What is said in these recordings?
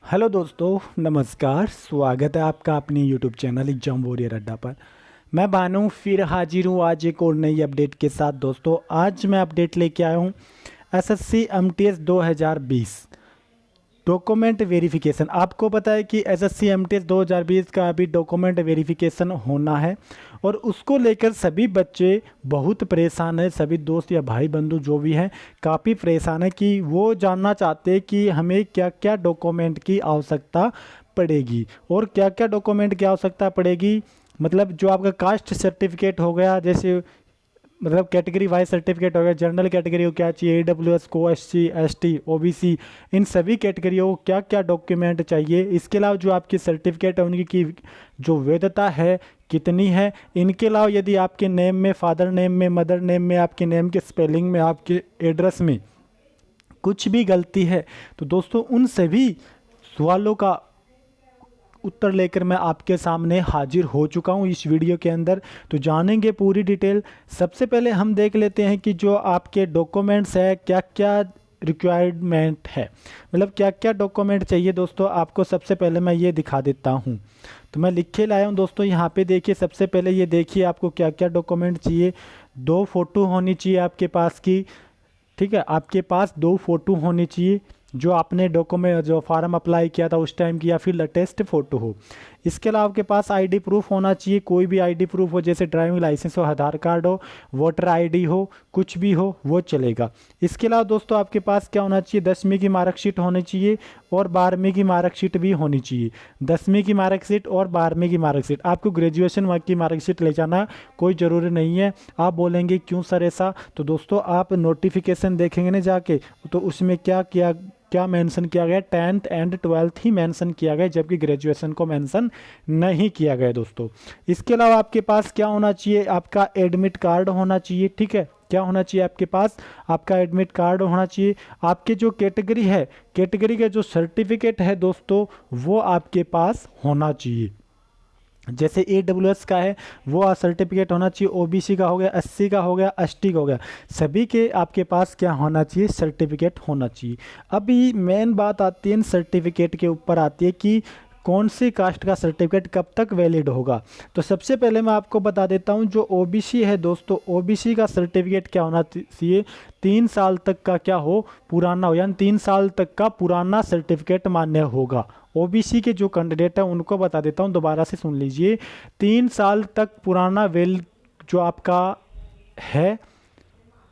Hello दोस्तों, नमस्कार। स्वागत है आपका अपनी यूट्यूब चैनल एग्जाम वॉरियर अड्डा पर। मैं भानु फिर हाजिर हूँ आज एक और नई अपडेट के साथ। दोस्तों आज मैं अपडेट लेके आया हूँ एसएससी एमटीएस 2020 डॉक्यूमेंट वेरिफिकेशन। आपको पता है कि एसएससी एमटीएस 2020 का अभी डॉक्यूमेंट वेरिफिकेशन होना है और उसको लेकर सभी बच्चे बहुत परेशान हैं। सभी दोस्त या भाई बंधु जो भी हैं काफ़ी परेशान है कि वो जानना चाहते हैं कि हमें क्या क्या डॉक्यूमेंट की आवश्यकता पड़ेगी और क्या क्या डॉक्यूमेंट की आवश्यकता पड़ेगी। मतलब जो आपका कास्ट सर्टिफिकेट हो गया, जैसे मतलब कैटेगरी वाइज सर्टिफिकेट हो गया, जनरल कैटेगरी को क्या चाहिए, ईडब्ल्यूएस को, एससी एसटी ओबीसी, इन सभी कैटेगरियों को क्या क्या डॉक्यूमेंट चाहिए। इसके अलावा जो आपकी सर्टिफिकेट है उनकी की जो वैधता है कितनी है। इनके अलावा यदि आपके नेम में, फादर नेम में, मदर नेम में, आपके नेम के स्पेलिंग में, आपके एड्रेस में कुछ भी गलती है तो दोस्तों उन सभी सवालों का उत्तर लेकर मैं आपके सामने हाजिर हो चुका हूं इस वीडियो के अंदर। तो जानेंगे पूरी डिटेल। सबसे पहले हम देख लेते हैं कि जो आपके डॉक्यूमेंट्स है क्या क्या रिक्वायरमेंट है, मतलब क्या क्या डॉक्यूमेंट चाहिए। दोस्तों आपको सबसे पहले मैं ये दिखा देता हूं। तो मैं लिख के लाया हूं दोस्तों, यहाँ पे देखिए। सबसे पहले ये देखिए आपको क्या क्या डॉक्यूमेंट चाहिए। 2 फोटो होनी चाहिए आपके पास की, ठीक है। आपके पास 2 फोटो होनी चाहिए जो आपने डॉक्यूमेंट जो फॉर्म अप्लाई किया था उस टाइम की, या फिर लेटेस्ट फ़ोटो हो। इसके अलावा आपके पास आईडी प्रूफ होना चाहिए, कोई भी आईडी प्रूफ हो, जैसे ड्राइविंग लाइसेंस हो, आधार कार्ड हो, वोटर आईडी हो, कुछ भी हो वो चलेगा। इसके अलावा दोस्तों आपके पास क्या होना चाहिए, 10वीं की मार्कशीट होनी चाहिए और 12वीं की मार्कशीट भी होनी चाहिए। 10वीं की मार्कशीट और 12वीं की मार्कशीट। आपको ग्रेजुएशन की मार्कशीट ले जाना कोई ज़रूरी नहीं है। आप बोलेंगे क्यों सर ऐसा, तो दोस्तों आप नोटिफिकेशन देखेंगे ना जाके, तो उसमें क्या मेंशन किया गया, 10th and 12th he mention किया गया, जबकि ग्रेजुएशन को मेंशन नहीं किया गया दोस्तों। इसके अलावा आपके पास क्या होना चाहिए, आपका एडमिट कार्ड होना चाहिए, ठीक है। क्या होना चाहिए आपके पास, आपका एडमिट कार्ड होना चाहिए। आपके जो कैटेगरी है, कैटेगरी का जो सर्टिफिकेट है दोस्तों वो आपके पास होना चाहिए। जैसे ईडब्ल्यूएस का है वो सर्टिफिकेट होना चाहिए, ओबीसी का हो गया, एससी का हो गया, एसटी का हो गया, सभी के आपके पास क्या होना चाहिए, सर्टिफिकेट होना चाहिए। अभी मेन बात आती है सर्टिफिकेट के ऊपर आती है कि कौन सी कास्ट का सर्टिफिकेट कब तक वैलिड होगा। तो सबसे पहले मैं आपको बता देता हूं, जो ओबीसी है दोस्तों, ओबीसी का सर्टिफिकेट क्या होना चाहिए, 3 साल तक का क्या हो, पुराना हो, यानी 3 साल तक का पुराना सर्टिफिकेट मान्य होगा। ओबीसी के जो कैंडिडेट है उनको बता देता हूं, दोबारा से सुन लीजिए। 3 साल तक पुराना जो आपका है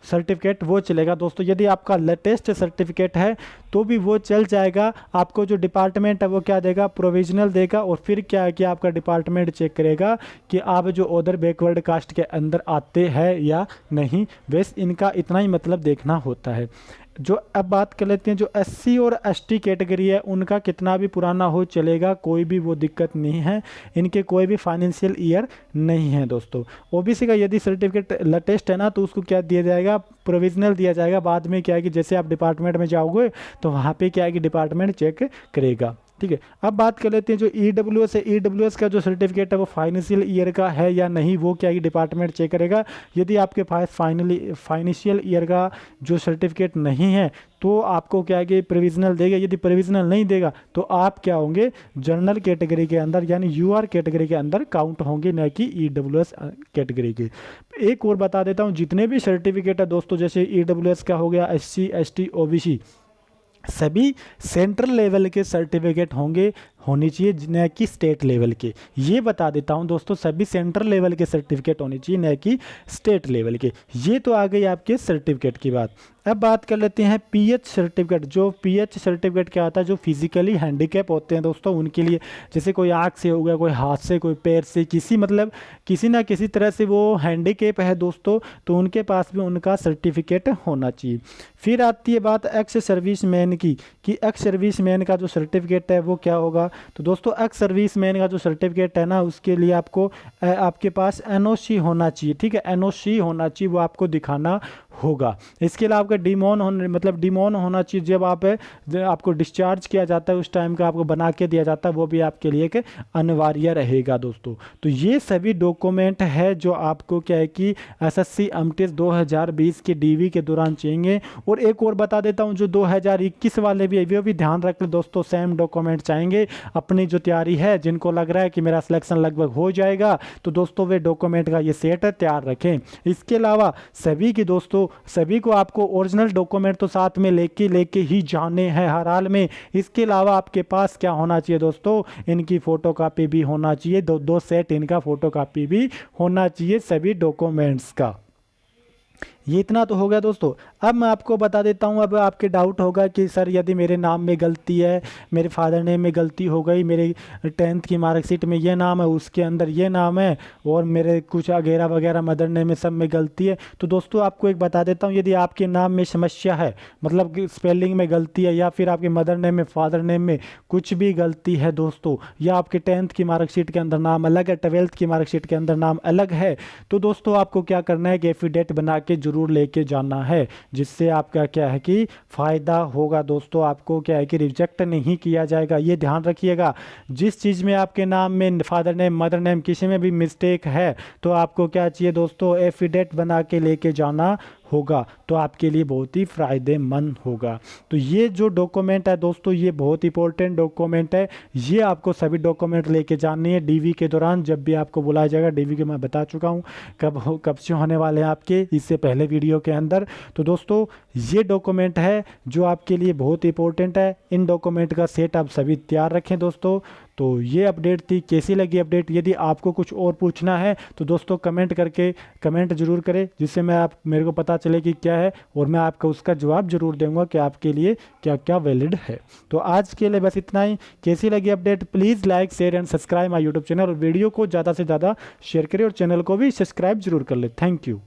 सर्टिफिकेट वो चलेगा दोस्तों। यदि आपका लेटेस्ट सर्टिफिकेट है तो भी वो चल जाएगा। आपको जो डिपार्टमेंट है वो क्या देगा, प्रोविजनल देगा, और फिर क्या है कि आपका डिपार्टमेंट चेक करेगा कि आप जो अदर बैकवर्ड कास्ट के अंदर आते हैं या नहीं। बस इनका इतना ही मतलब देखना होता है। जो अब बात कर लेते हैं, जो एससी और एसटी कैटेगरी है उनका कितना भी पुराना हो चलेगा, कोई भी वो दिक्कत नहीं है। इनके कोई भी फाइनेंशियल ईयर नहीं है दोस्तों। ओबीसी का यदि सर्टिफिकेट लेटेस्ट है ना तो उसको क्या दिया जाएगा, प्रोविजनल दिया जाएगा। बाद में क्या है कि जैसे आप डिपार्टमेंट में जाओगे तो वहाँ पे क्या है कि डिपार्टमेंट चेक करेगा, ठीक है। अब बात कर लेते हैं जो ईडब्ल्यूएस है, ईडब्ल्यूएस का जो सर्टिफिकेट है वो फाइनेंशियल ईयर का है या नहीं, वो क्या है डिपार्टमेंट चेक करेगा। यदि आपके पास फाइनेंशियल ईयर का जो सर्टिफिकेट नहीं है तो आपको क्या है कि प्रोविजनल देगा। यदि प्रोविजनल नहीं देगा तो आप क्या होंगे, जनरल कैटेगरी के अंदर यानी यूआर कैटेगरी के अंदर काउंट होंगे, न कि ईडब्ल्यूएस कैटेगरी के। एक और बता देता हूँ, जितने भी सर्टिफिकेट है दोस्तों, जैसे ईडब्ल्यूएस का हो गया, एससी एसटी ओबीसी, सभी सेंट्रल लेवल के सर्टिफिकेट होनी चाहिए, न कि स्टेट लेवल के। ये बता देता हूं दोस्तों, सभी सेंट्रल लेवल के सर्टिफिकेट होने चाहिए, न कि स्टेट लेवल के। ये तो आ गई आपके सर्टिफिकेट की बात। अब बात कर लेते हैं पीएच सर्टिफिकेट। जो पीएच सर्टिफिकेट क्या होता है, जो फिजिकली हैंडीकैप होते हैं दोस्तों उनके लिए, जैसे कोई आँख से हो गया, कोई हाथ से, कोई पैर से, किसी ना किसी तरह से वो हैंडीकैप है दोस्तों, तो उनके पास भी उनका सर्टिफिकेट होना चाहिए। फिर आती है बात एक्स सर्विस मैन की, कि एक्स सर्विस मैन का जो सर्टिफिकेट है वो क्या होगा। तो दोस्तों एक्स सर्विस मैन का जो सर्टिफिकेट है ना, उसके लिए आपके पास एनओसी होना चाहिए, ठीक है। एनओसी होना चाहिए, वो आपको दिखाना होगा। इसके अलावा आपका डिमोन होने मतलब डिमोन होना चाहिए, जब आपको डिस्चार्ज किया जाता है उस टाइम का आपको बना के दिया जाता है, वो भी आपके लिए एक अनिवार्य रहेगा दोस्तों। तो ये सभी डॉक्यूमेंट है जो आपको क्या है कि एसएससी एमटीएस 2020 के डीवी के दौरान चाहिए। और एक और बता देता हूँ, जो 2021 वाले भी है वो भी ध्यान रख ले दोस्तों, सेम डॉक्यूमेंट चाहेंगे। अपनी जो तैयारी है, जिनको लग रहा है कि मेरा सिलेक्शन लगभग हो जाएगा, तो दोस्तों वे डॉक्यूमेंट का ये सेट तैयार रखें। इसके अलावा सभी की दोस्तों, सभी को आपको ओरिजिनल डॉक्यूमेंट तो साथ में लेके ही जाने हैं हर हाल में। इसके अलावा आपके पास क्या होना चाहिए दोस्तों, इनकी फोटोकॉपी भी होना चाहिए, दो सेट इनका फोटोकॉपी भी होना चाहिए सभी डॉक्यूमेंट्स का। ये इतना तो हो गया दोस्तों। अब मैं आपको बता देता हूँ, अब आपके डाउट होगा कि सर यदि मेरे नाम में गलती है, मेरे फादर नेम में गलती हो गई, मेरे 10th की मार्कशीट में ये नाम है, उसके अंदर ये नाम है, और मेरे कुछ वगैरह वगैरह मदर नेम में सब में गलती है, तो दोस्तों आपको एक बता देता हूँ, यदि आपके नाम में समस्या है, मतलब कि स्पेलिंग में गलती है, या फिर आपके मदर नेम में, फादर नेम में कुछ भी गलती है दोस्तों, या आपके 10th की मार्कशीट के अंदर नाम अलग है, 12th की मार्कशीट के अंदर नाम अलग है, तो दोस्तों आपको क्या करना है कि एफिडेविट बना के जरूर लेके जाना है, जिससे आपका क्या है कि फ़ायदा होगा दोस्तों। आपको क्या है कि रिजेक्ट नहीं किया जाएगा, ये ध्यान रखिएगा। जिस चीज़ में आपके नाम में फादर नेम, मदर नेम किसी में भी मिस्टेक है, तो आपको क्या चाहिए दोस्तों, एफिडेविट बना के लेके जाना होगा, तो आपके लिए बहुत ही फ़ायदेमंद होगा। तो ये जो डॉक्यूमेंट है दोस्तों, ये बहुत इंपॉर्टेंट डॉक्यूमेंट है। ये आपको सभी डॉक्यूमेंट लेके जाने हैं डीवी के दौरान, जब भी आपको बुलाया जाएगा। डीवी के मैं बता चुका हूँ कब से होने वाले हैं आपके, इससे पहले वीडियो के अंदर। तो दोस्तों ये डॉक्यूमेंट है जो आपके लिए बहुत इंपॉर्टेंट है। इन डॉक्यूमेंट का सेट आप सभी तैयार रखें दोस्तों। तो ये अपडेट थी, कैसी लगी अपडेट? यदि आपको कुछ और पूछना है तो दोस्तों कमेंट जरूर करें, जिससे मेरे को पता चले कि क्या है, और मैं आपको उसका जवाब जरूर दूंगा कि आपके लिए क्या क्या वैलिड है। तो आज के लिए बस इतना ही। कैसी लगी update? Please like, share and subscribe my YouTube channel, और वीडियो को ज़्यादा से ज़्यादा शेयर करें, और चैनल को भी सब्सक्राइब जरूर कर ले। Thank you.